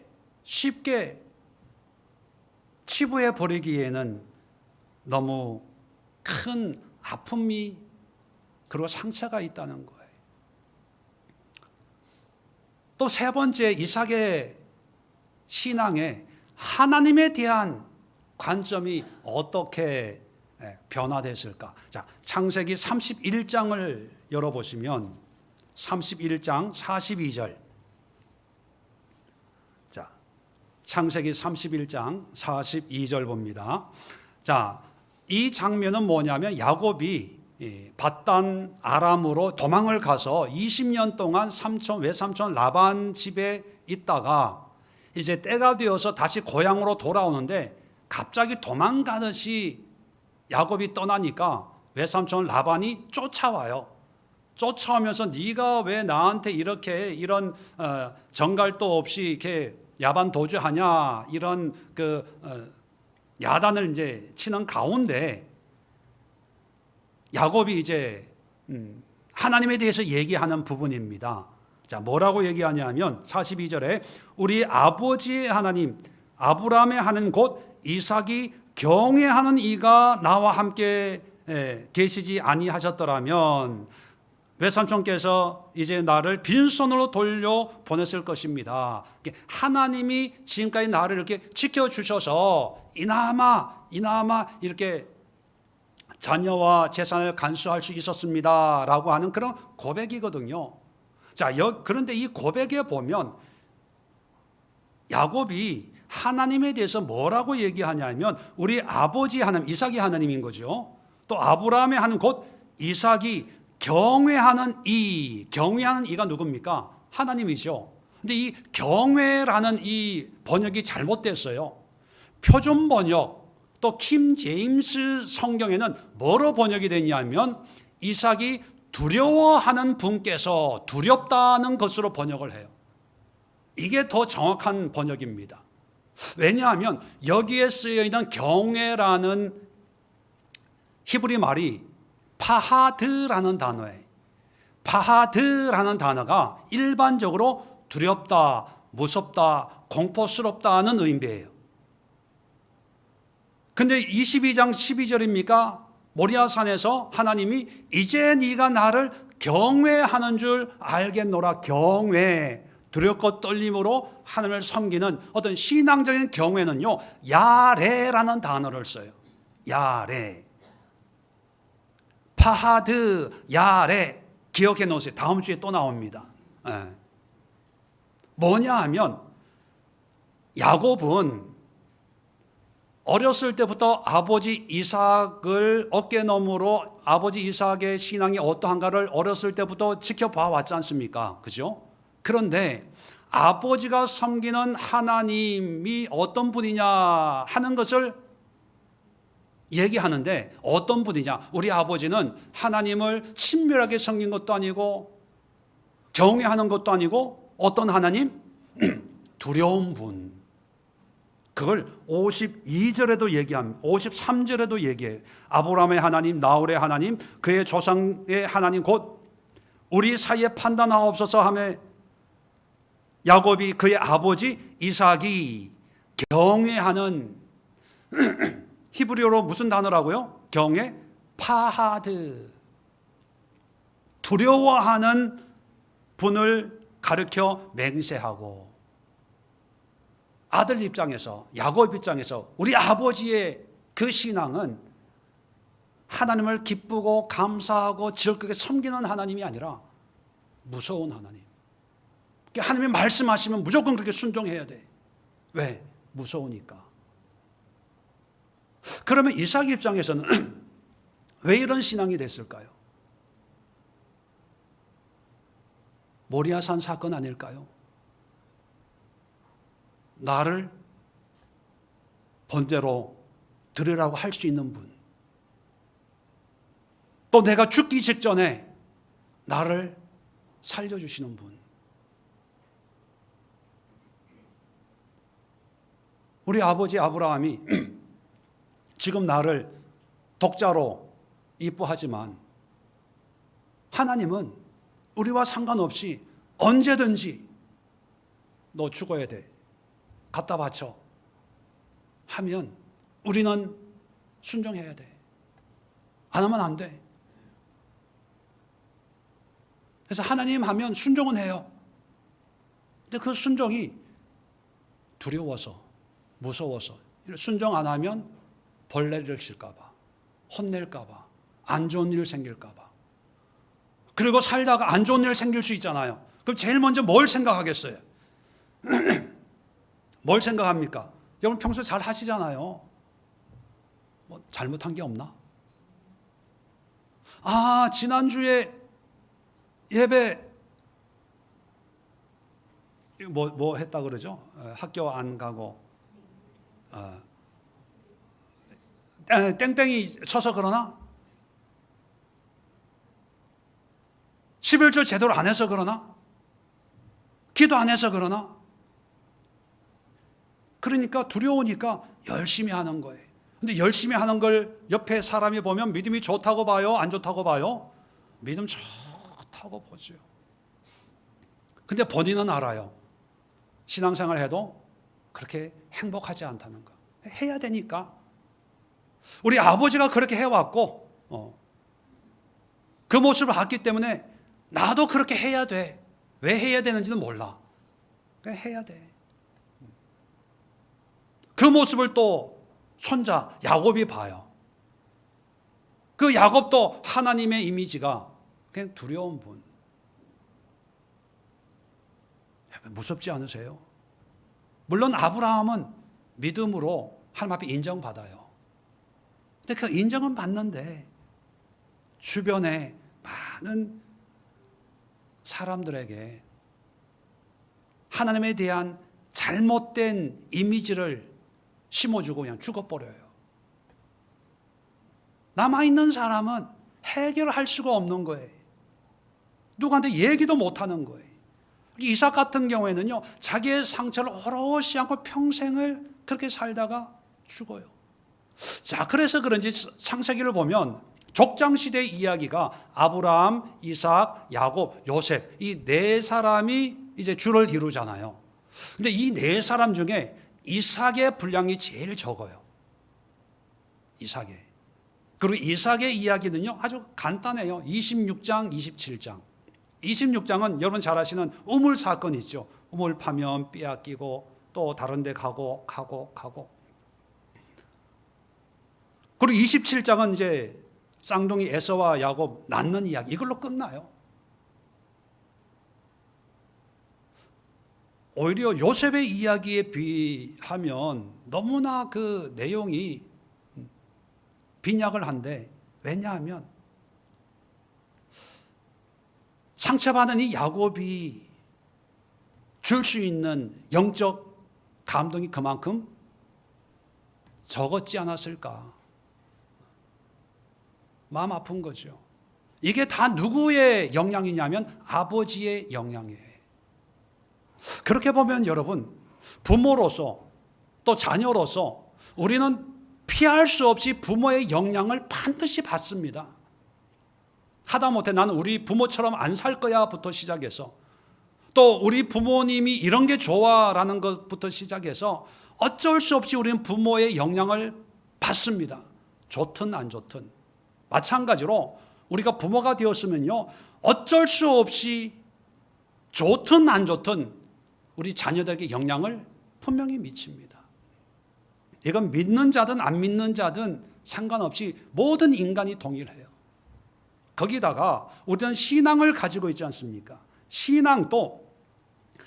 A: 치부해 버리기에는 너무 큰 아픔이 그리고 상처가 있다는 거예요. 또 세 번째, 이삭의 신앙에 하나님에 대한 관점이 어떻게 변화됐을까? 자, 창세기 31장을 열어보시면 31장 42절. 자, 창세기 31장 42절 봅니다. 자, 이 장면은 뭐냐면 야곱이 밧단 아람으로 도망을 가서 20년 동안 외삼촌 라반 집에 있다가 이제 때가 되어서 다시 고향으로 돌아오는데 갑자기 도망가듯이 야곱이 떠나니까 외삼촌 라반이 쫓아와요. 쫓아오면서 네가 왜 나한테 이렇게 이런 정갈도 없이 이렇게 야반 도주하냐 이런 야단을 이제 치는 가운데 야곱이 이제 하나님에 대해서 얘기하는 부분입니다. 자, 뭐라고 얘기하냐면 42절에 우리 아버지의 하나님 아브라함의 하나님 곧 이삭이 경외하는 이가 나와 함께 계시지 아니하셨더라면 외삼촌께서 이제 나를 빈손으로 돌려 보냈을 것입니다. 하나님이 지금까지 나를 이렇게 지켜주셔서 이나마 이렇게 자녀와 재산을 간수할 수 있었습니다 라고 하는 그런 고백이거든요. 자, 그런데 이 고백에 보면 야곱이 하나님에 대해서 뭐라고 얘기하냐면 우리 아버지 하나님, 이삭이 하나님인 거죠. 또 아브라함의 하나님 곧 이삭이 경외하는 이가 누굽니까? 하나님이죠. 근데 이 경외라는 이 번역이 잘못됐어요. 표준 번역 또 킴 제임스 성경에는 뭐로 번역이 됐냐면 이삭이 두려워하는 분께서 두렵다는 것으로 번역을 해요. 이게 더 정확한 번역입니다. 왜냐하면 여기에 쓰여 있는 경외라는 히브리 말이 파하드라는 단어예요. 파하드라는 단어가 일반적으로 두렵다, 무섭다, 공포스럽다는 의미예요. 근데 22장 12절입니까? 모리아산에서 하나님이 이제 네가 나를 경외하는 줄 알겠노라. 경외, 두렵고 떨림으로 하나님을 섬기는 어떤 신앙적인 경외는요, 야레라는 단어를 써요. 야레. 파하드, 야레. 기억해 놓으세요. 다음 주에 또 나옵니다. 뭐냐 하면 야곱은 어렸을 때부터 아버지 이삭을 어깨너머로 아버지 이삭의 신앙이 어떠한가를 어렸을 때부터 지켜봐 왔지 않습니까? 그죠? 그런데 아버지가 섬기는 하나님이 어떤 분이냐 하는 것을 얘기하는데 어떤 분이냐? 우리 아버지는 하나님을 친밀하게 섬긴 것도 아니고 경외하는 것도 아니고 어떤 하나님? 두려운 분. 그걸 52절에도 얘기합니다. 53절에도 얘기해요. 아브라함의 하나님, 나홀의 하나님, 그의 조상의 하나님 곧 우리 사이에 판단하옵소서 하며 야곱이 그의 아버지 이삭이 경외하는 히브리어로 무슨 단어라고요? 경외? 파하드. 두려워하는 분을 가르쳐 맹세하고 아들 입장에서 야곱 입장에서 우리 아버지의 그 신앙은 하나님을 기쁘고 감사하고 즐겁게 섬기는 하나님이 아니라 무서운 하나님. 하나님이 말씀하시면 무조건 그렇게 순종해야 돼. 왜? 무서우니까. 그러면 이삭 입장에서는 왜 이런 신앙이 됐을까요? 모리아산 사건 아닐까요? 나를 본대로 들으라고 할 수 있는 분, 또 내가 죽기 직전에 나를 살려주시는 분. 우리 아버지 아브라함이 지금 나를 독자로 이뻐하지만 하나님은 우리와 상관없이 언제든지 너 죽어야 돼, 갖다 바쳐 하면 우리는 순종해야 돼. 안 하면 안 돼. 그래서 하나님 하면 순종은 해요. 근데 그 순종이 두려워서, 무서워서, 순종 안 하면 벌레를 칠까 봐, 혼낼까 봐, 안 좋은 일 생길까 봐. 그리고 살다가 안 좋은 일 생길 수 있잖아요. 그럼 제일 먼저 뭘 생각하겠어요? 뭘 생각합니까? 여러분 평소에 잘 하시잖아요. 뭐 잘못한 게 없나? 지난주에 예배 뭐 했다 그러죠? 학교 안 가고 땡땡이 쳐서 그러나? 11조 제대로 안 해서 그러나? 기도 안 해서 그러나? 그러니까 두려우니까 열심히 하는 거예요. 근데 열심히 하는 걸 옆에 사람이 보면 믿음이 좋다고 봐요? 안 좋다고 봐요? 믿음 좋다고 보죠. 근데 본인은 알아요. 신앙생활 해도 그렇게 행복하지 않다는 거. 해야 되니까. 우리 아버지가 그렇게 해왔고 그 모습을 봤기 때문에 나도 그렇게 해야 돼. 왜 해야 되는지는 몰라. 그냥 해야 돼. 그 모습을 또 손자 야곱이 봐요. 그 야곱도 하나님의 이미지가 그냥 두려운 분. 무섭지 않으세요? 물론 아브라함은 믿음으로 하나님 앞에 인정받아요. 근데 그 인정은 받는데 주변에 많은 사람들에게 하나님에 대한 잘못된 이미지를 심어주고 그냥 죽어버려요. 남아있는 사람은 해결할 수가 없는 거예요. 누구한테 얘기도 못하는 거예요. 이삭 같은 경우에는요, 자기의 상처를 오롯이 안고 평생을 그렇게 살다가 죽어요. 자, 그래서 그런지 창세기를 보면 족장시대 이야기가 아브라함, 이삭, 야곱, 요셉 이 네 사람이 이제 줄을 이루잖아요. 근데 이 네 사람 중에 이삭의 분량이 제일 적어요. 이삭의. 그리고 이삭의 이야기는요, 아주 간단해요. 26장, 27장. 26장은 여러분 잘 아시는 우물 사건 있죠. 우물 파면 빼앗기고 또 다른 데 가고. 그리고 27장은 이제 쌍둥이 에서와 야곱 낳는 이야기. 이걸로 끝나요. 오히려 요셉의 이야기에 비하면 너무나 그 내용이 빈약을 한데, 왜냐하면 상처받은 이 야곱이 줄 수 있는 영적 감동이 그만큼 적었지 않았을까. 마음 아픈 거죠. 이게 다 누구의 영향이냐면 아버지의 영향이에요. 그렇게 보면 여러분, 부모로서 또 자녀로서 우리는 피할 수 없이 부모의 영향을 반드시 받습니다. 하다못해 나는 우리 부모처럼 안 살 거야 부터 시작해서, 또 우리 부모님이 이런 게 좋아라는 것부터 시작해서 어쩔 수 없이 우리는 부모의 영향을 받습니다. 좋든 안 좋든. 마찬가지로 우리가 부모가 되었으면요, 어쩔 수 없이 좋든 안 좋든 우리 자녀들에게 영향을 분명히 미칩니다. 이건 믿는 자든 안 믿는 자든 상관없이 모든 인간이 동일해요. 거기다가 우리는 신앙을 가지고 있지 않습니까? 신앙도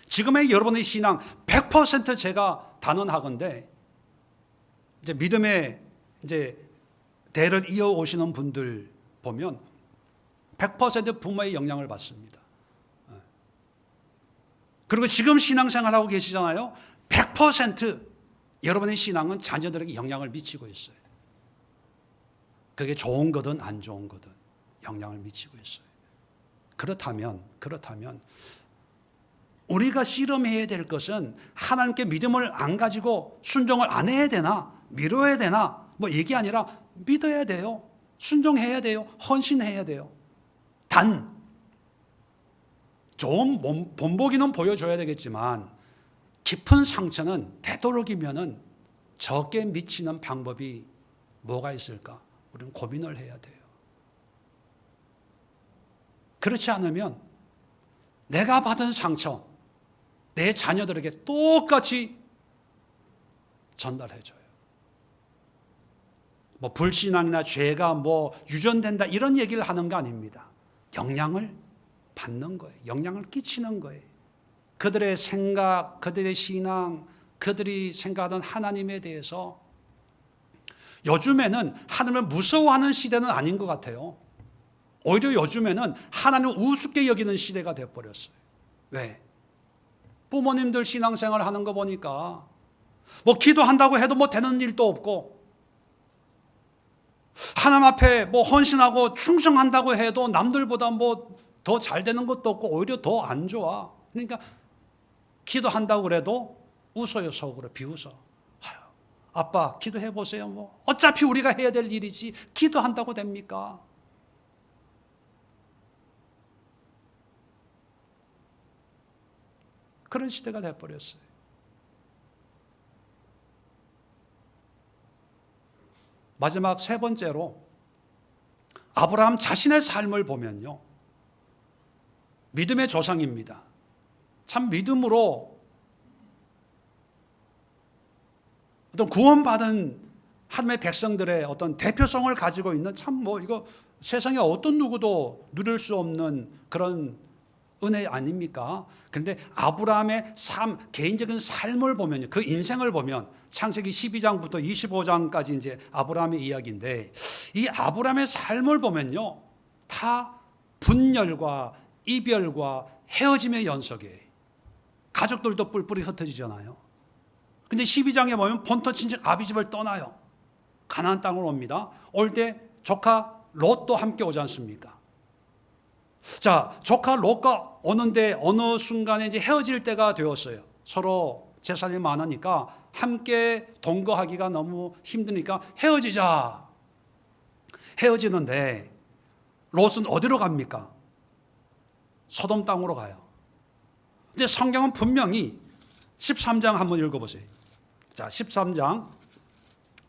A: 지금의 여러분의 신앙 100% 제가 단언하건대 이제 믿음의 이제 대를 이어오시는 분들 보면 100% 부모의 영향을 받습니다. 그리고 지금 신앙생활하고 계시잖아요. 100% 여러분의 신앙은 자녀들에게 영향을 미치고 있어요. 그게 좋은 거든 안 좋은 거든 영향을 미치고 있어요. 그렇다면 우리가 씨름해야 될 것은 하나님께 믿음을 안 가지고 순종을 안 해야 되나, 미뤄야 되나, 뭐 이게 아니라 믿어야 돼요. 순종해야 돼요. 헌신해야 돼요. 단, 좋은 본보기는 보여줘야 되겠지만 깊은 상처는 되도록이면은 적게 미치는 방법이 뭐가 있을까? 우리는 고민을 해야 돼요. 그렇지 않으면 내가 받은 상처, 내 자녀들에게 똑같이 전달해줘요. 뭐 불신앙이나 죄가 뭐 유전된다 이런 얘기를 하는 거 아닙니다. 영향을 받는 거예요. 영향을 끼치는 거예요. 그들의 생각, 그들의 신앙, 그들이 생각하던 하나님에 대해서 요즘에는 하나님을 무서워하는 시대는 아닌 것 같아요. 오히려 요즘에는 하나님을 우습게 여기는 시대가 되어버렸어요. 왜? 부모님들 신앙생활 하는 거 보니까 뭐 기도한다고 해도 뭐 되는 일도 없고 하나님 앞에 뭐 헌신하고 충성한다고 해도 남들보다 뭐 더 잘 되는 것도 없고 오히려 더 안 좋아. 그러니까 기도한다고 그래도 웃어요. 속으로 비웃어. 아빠 기도해 보세요. 뭐 어차피 우리가 해야 될 일이지 기도한다고 됩니까? 그런 시대가 돼버렸어요. 마지막 세 번째로 아브라함 자신의 삶을 보면요, 믿음의 조상입니다. 참 믿음으로 어떤 구원받은 하나님의 백성들의 어떤 대표성을 가지고 있는 참 뭐 이거 세상에 어떤 누구도 누릴 수 없는 그런 은혜 아닙니까? 그런데 아브라함의 개인적인 삶을 보면요, 그 인생을 보면 창세기 12장부터 25장까지 이제 아브라함의 이야기인데 이 아브라함의 삶을 보면요, 다 분열과 이별과 헤어짐의 연속이에요. 가족들도 뿔뿔이 흩어지잖아요. 근데 12장에 보면 본토 친척 아비집을 떠나요. 가나안 땅으로 옵니다. 올 때 조카 롯도 함께 오지 않습니까? 자, 조카 롯과 오는데 어느 순간에 이제 헤어질 때가 되었어요. 서로 재산이 많으니까 함께 동거하기가 너무 힘드니까 헤어지자. 헤어지는데 롯은 어디로 갑니까? 소돔 땅으로 가요. 이제 성경은 분명히 13장 한번 읽어보세요. 자, 13장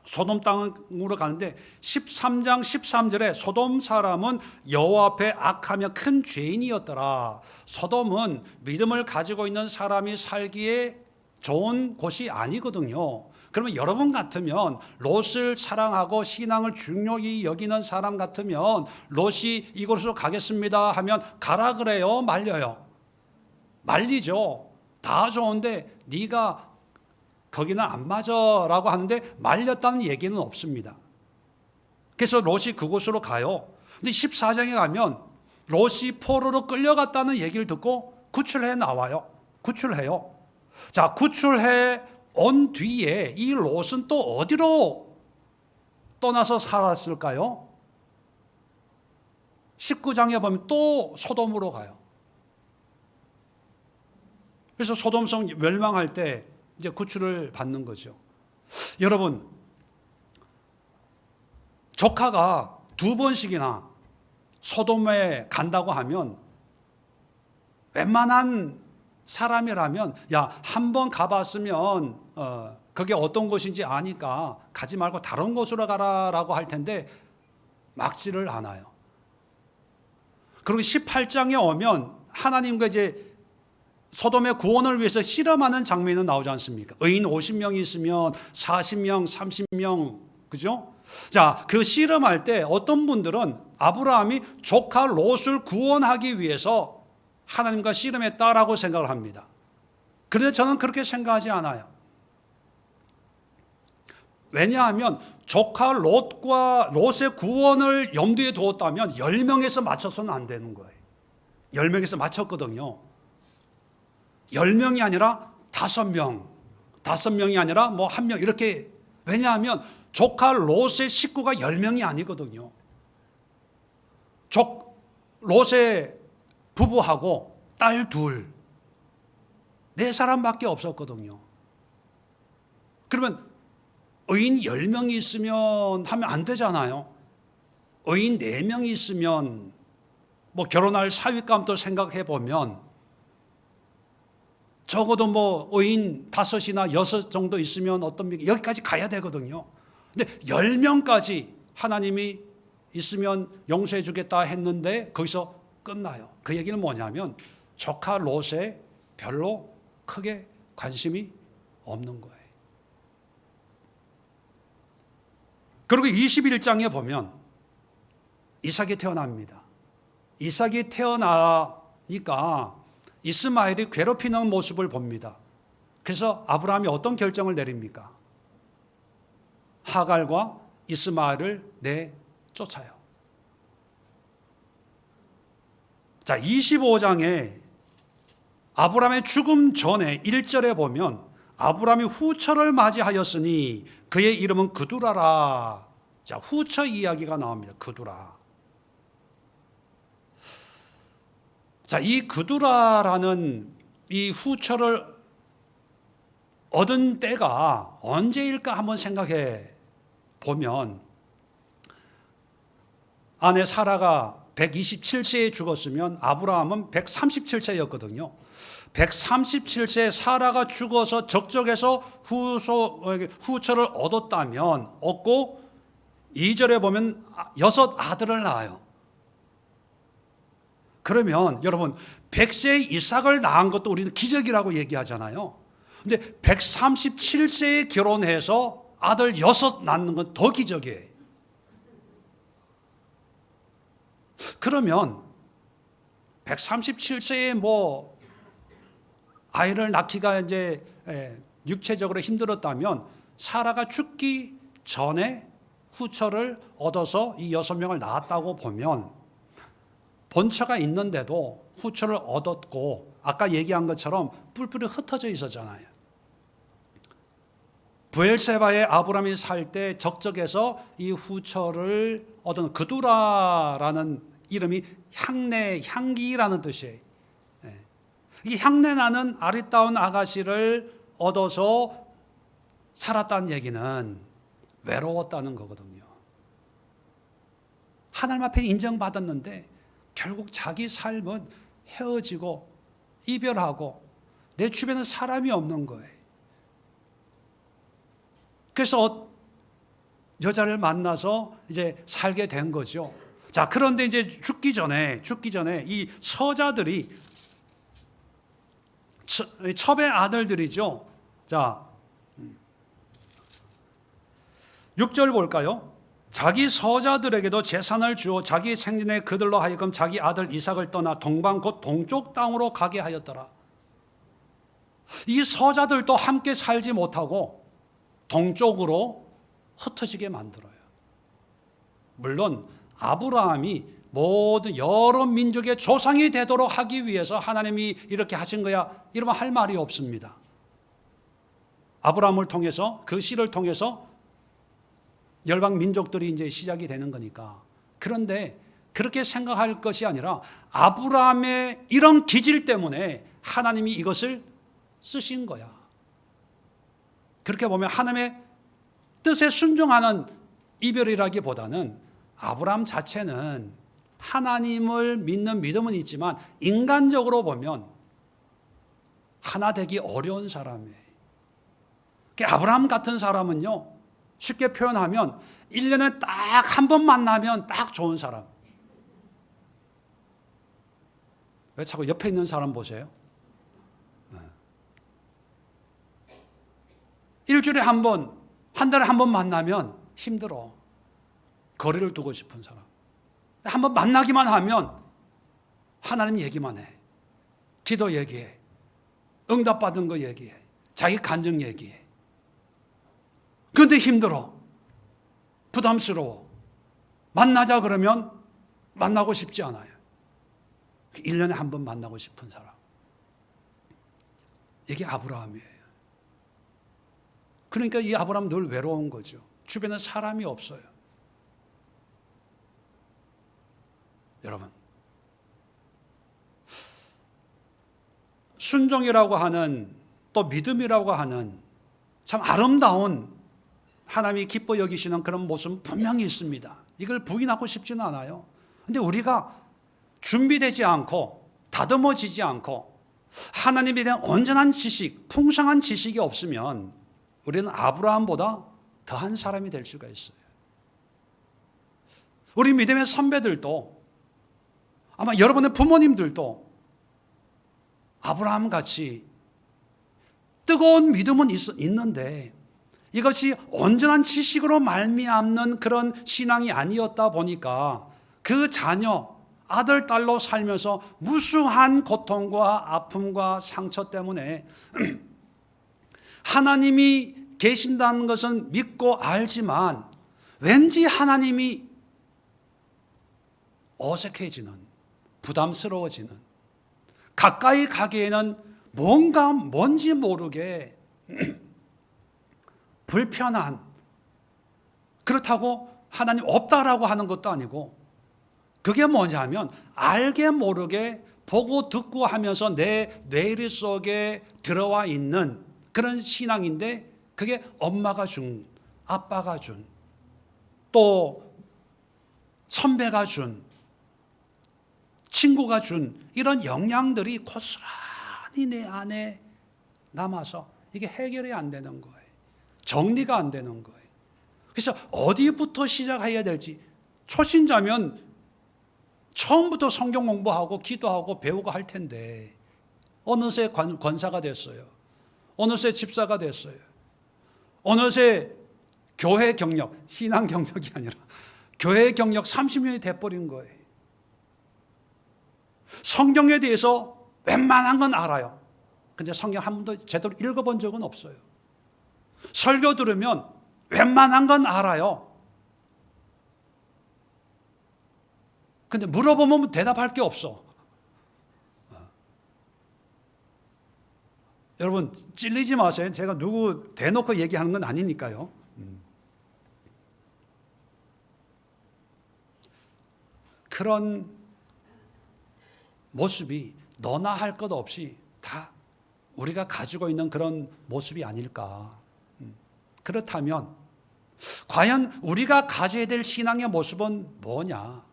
A: 소돔 땅으로 가는데 13장 13절에 소돔 사람은 여호와 앞에 악하며 큰 죄인이었더라. 소돔은 믿음을 가지고 있는 사람이 살기에 좋은 곳이 아니거든요. 그러면 여러분 같으면 롯을 사랑하고 신앙을 중요히 여기는 사람 같으면 롯이 이곳으로 가겠습니다 하면 가라 그래요? 말려요? 말리죠. 다 좋은데 네가 거기는 안 맞아 라고 하는데 말렸다는 얘기는 없습니다. 그래서 롯이 그곳으로 가요. 근데 14장에 가면 롯이 포로로 끌려갔다는 얘기를 듣고 구출해 나와요. 구출해요. 자, 구출해 온 뒤에 이 롯은 또 어디로 떠나서 살았을까요? 19장에 보면 또 소돔으로 가요. 그래서 소돔성 멸망할 때 이제 구출을 받는 거죠. 여러분, 조카가 2번씩이나 소돔에 간다고 하면 웬만한 사람이라면 야, 한 번 가봤으면 그게 어떤 곳인지 아니까 가지 말고 다른 곳으로 가라라고 할 텐데 막지를 않아요. 그리고 18장에 오면 하나님과 이제 소돔의 구원을 위해서 실험하는 장면이 나오지 않습니까? 의인 50명이 있으면 40명, 30명, 그죠? 자, 그 실험할 때 어떤 분들은 아브라함이 조카 롯을 구원하기 위해서 하나님과 씨름했다라고 생각을 합니다. 그런데 저는 그렇게 생각하지 않아요. 왜냐하면 조카 롯과 롯의 구원을 염두에 두었다면 10명에서 맞춰서는 안 되는 거예요. 10명에서 맞췄거든요. 10명이 아니라 5명, 5명이 아니라 뭐 1명 이렇게. 왜냐하면 조카 롯의 식구가 10명이 아니거든요. 롯의 부부하고 딸 둘, 4사람밖에 없었거든요. 그러면 의인 10명이 있으면 하면 안 되잖아요. 의인 4명이 있으면 뭐 결혼할 사윗감도 생각해 보면 적어도 뭐 의인 5이나 6 정도 있으면 여기까지 가야 되거든요. 근데 10명까지 하나님이 있으면 용서해 주겠다 했는데 거기서 끝나요. 그 얘기는 뭐냐면 조카 롯에 별로 크게 관심이 없는 거예요. 그리고 21장에 보면 이삭이 태어납니다. 이삭이 태어나니까 이스마엘이 괴롭히는 모습을 봅니다. 그래서 아브라함이 어떤 결정을 내립니까? 하갈과 이스마엘을 내쫓아요. 자, 25장에 아브라함의 죽음 전에 1절에 보면 아브라함이 후처를 맞이하였으니 그의 이름은 그두라라. 자, 후처 이야기가 나옵니다. 그두라. 자, 이 그두라라는 이 후처를 얻은 때가 언제일까 한번 생각해 보면 아내 사라가 127세에 죽었으면 아브라함은 137세였거든요. 137세 사라가 죽어서 적적해서 후처를 얻고 2절에 보면 6 아들을 낳아요. 그러면 여러분 100세에 이삭을 낳은 것도 우리는 기적이라고 얘기하잖아요. 근데 137세에 결혼해서 아들 6 낳는 건 더 기적이에요. 그러면 137세에 뭐 아이를 낳기가 이제 육체적으로 힘들었다면 사라가 죽기 전에 후처를 얻어서 이 6명을 낳았다고 보면 본처가 있는데도 후처를 얻었고 아까 얘기한 것처럼 뿔뿔이 흩어져 있었잖아요. 브엘세바에 아브라함이 살 때 적적해서 이 후처를 얻은 그두라라는 이름이 향내, 향기라는 뜻이에요. 이 향내나는 아리따운 아가씨를 얻어서 살았다는 얘기는 외로웠다는 거거든요. 하나님 앞에 인정받았는데 결국 자기 삶은 헤어지고 이별하고 내 주변에 사람이 없는 거예요. 그래서 여자를 만나서 이제 살게 된 거죠. 자, 그런데 이제 죽기 전에 이 서자들이 첩의 아들들이죠. 자, 6절 볼까요? 자기 서자들에게도 재산을 주어 자기 생전에 그들로 하여금 자기 아들 이삭을 떠나 동방 곧 동쪽 땅으로 가게 하였더라. 이 서자들도 함께 살지 못하고 동쪽으로 흩어지게 만들어요. 물론 아브라함이 모든 여러 민족의 조상이 되도록 하기 위해서 하나님이 이렇게 하신 거야 이러면 할 말이 없습니다. 아브라함을 통해서 그 씨를 통해서 열방 민족들이 이제 시작이 되는 거니까. 그런데 그렇게 생각할 것이 아니라 아브라함의 이런 기질 때문에 하나님이 이것을 쓰신 거야. 그렇게 보면 하나님의 뜻에 순종하는 이별이라기보다는 아브라함 자체는 하나님을 믿는 믿음은 있지만 인간적으로 보면 하나 되기 어려운 사람이에요. 아브라함 같은 사람은요, 쉽게 표현하면 1년에 딱 한 번 만나면 딱 좋은 사람. 왜 자꾸 옆에 있는 사람 보세요? 일주일에 한 번, 한 달에 한 번 만나면 힘들어. 거리를 두고 싶은 사람. 한 번 만나기만 하면 하나님 얘기만 해. 기도 얘기해. 응답받은 거 얘기해. 자기 간증 얘기해. 근데 힘들어. 부담스러워. 만나자 그러면 만나고 싶지 않아요. 1년에 한 번 만나고 싶은 사람. 이게 아브라함이에요. 그러니까 이 아브라함은 늘 외로운 거죠. 주변에 사람이 없어요. 여러분, 순종이라고 하는, 또 믿음이라고 하는 참 아름다운 하나님이 기뻐 여기시는 그런 모습은 분명히 있습니다. 이걸 부인하고 싶지는 않아요. 근데 우리가 준비되지 않고 다듬어지지 않고 하나님에 대한 온전한 지식, 풍성한 지식이 없으면 우리는 아브라함보다 더한 사람이 될 수가 있어요. 우리 믿음의 선배들도, 아마 여러분의 부모님들도 아브라함 같이 뜨거운 믿음은 있는데 이것이 온전한 지식으로 말미암는 그런 신앙이 아니었다 보니까 그 자녀, 아들, 딸로 살면서 무수한 고통과 아픔과 상처 때문에 하나님이 계신다는 것은 믿고 알지만 왠지 하나님이 어색해지는, 부담스러워지는, 가까이 가기에는 뭔지 모르게 불편한, 그렇다고 하나님 없다라고 하는 것도 아니고, 그게 뭐냐면 알게 모르게 보고 듣고 하면서 내 뇌리 속에 들어와 있는 그런 신앙인데, 그게 엄마가 준, 아빠가 준, 또 선배가 준, 친구가 준 이런 영향들이 고스란히 내 안에 남아서 이게 해결이 안 되는 거예요. 정리가 안 되는 거예요. 그래서 어디부터 시작해야 될지, 초신자면 처음부터 성경 공부하고 기도하고 배우고 할 텐데 어느새 권사가 됐어요. 어느새 집사가 됐어요. 어느새 교회 경력, 신앙 경력이 아니라 교회 경력 30년이 돼버린 거예요. 성경에 대해서 웬만한 건 알아요. 근데 성경 한 번도 제대로 읽어본 적은 없어요. 설교 들으면 웬만한 건 알아요. 근데 물어보면 대답할 게 없어. 여러분, 찔리지 마세요. 제가 누구 대놓고 얘기하는 건 아니니까요. 그런 모습이 너나 할 것 없이 다 우리가 가지고 있는 그런 모습이 아닐까. 그렇다면 과연 우리가 가져야 될 신앙의 모습은 뭐냐?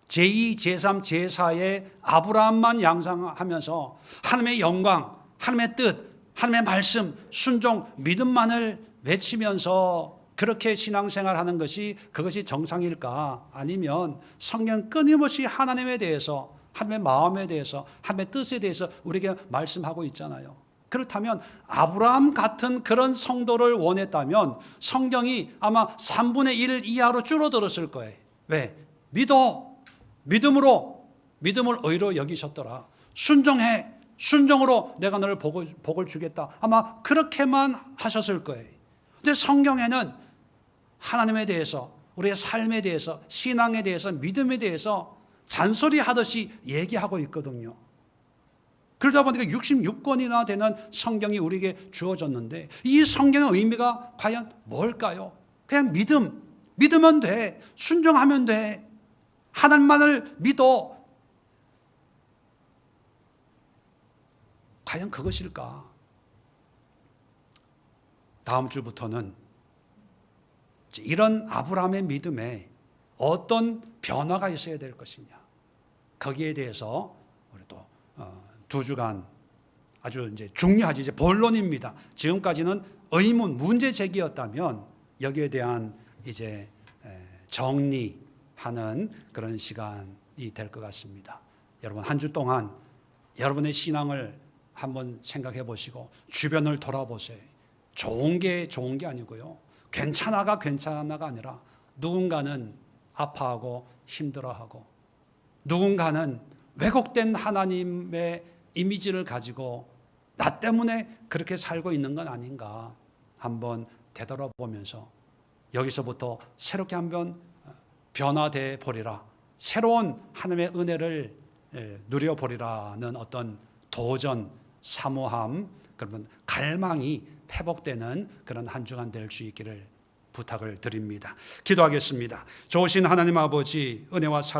A: 제2, 제3, 제4의 아브라함만 양상하면서 하나님의 영광, 하나님의 뜻, 하나님의 말씀, 순종, 믿음만을 외치면서 그렇게 신앙생활하는 것이, 그것이 정상일까? 아니면 성경 끊임없이 하나님에 대해서, 하나님의 마음에 대해서, 하나님의 뜻에 대해서 우리에게 말씀하고 있잖아요. 그렇다면 아브라함 같은 그런 성도를 원했다면 성경이 아마 3분의 1 이하로 줄어들었을 거예요. 왜? 믿어. 믿음으로, 믿음을 의로 여기셨더라. 순종해. 순종으로 내가 너를 복을 주겠다. 아마 그렇게만 하셨을 거예요. 근데 성경에는 하나님에 대해서, 우리의 삶에 대해서, 신앙에 대해서, 믿음에 대해서 잔소리 하듯이 얘기하고 있거든요. 그러다 보니까 66권이나 되는 성경이 우리에게 주어졌는데 이 성경의 의미가 과연 뭘까요? 그냥 믿으면 돼. 순종하면 돼. 하나님만을 믿어. 과연 그것일까? 다음 주부터는 이런 아브라함의 믿음에 어떤 변화가 있어야 될 것이냐, 거기에 대해서 우리 또 2주간 아주 이제 중요하지, 이제 본론입니다. 지금까지는 의문, 문제 제기였다면 여기에 대한 이제 정리하는 그런 시간이 될 것 같습니다. 여러분, 한 주 동안 여러분의 신앙을 한번 생각해 보시고 주변을 돌아보세요. 좋은 게 아니고요, 괜찮아가 아니라 누군가는 아파하고 힘들어하고, 누군가는 왜곡된 하나님의 이미지를 가지고 나 때문에 그렇게 살고 있는 건 아닌가 한번 되돌아보면서 여기서부터 새롭게 한번 변화돼 보리라, 새로운 하나님의 은혜를 누려보리라는 어떤 도전, 사모함, 그러면 갈망이 회복되는 그런 한 주간 될 수 있기를 부탁을 드립니다. 기도하겠습니다. 좋으신 하나님 아버지, 은혜와 사랑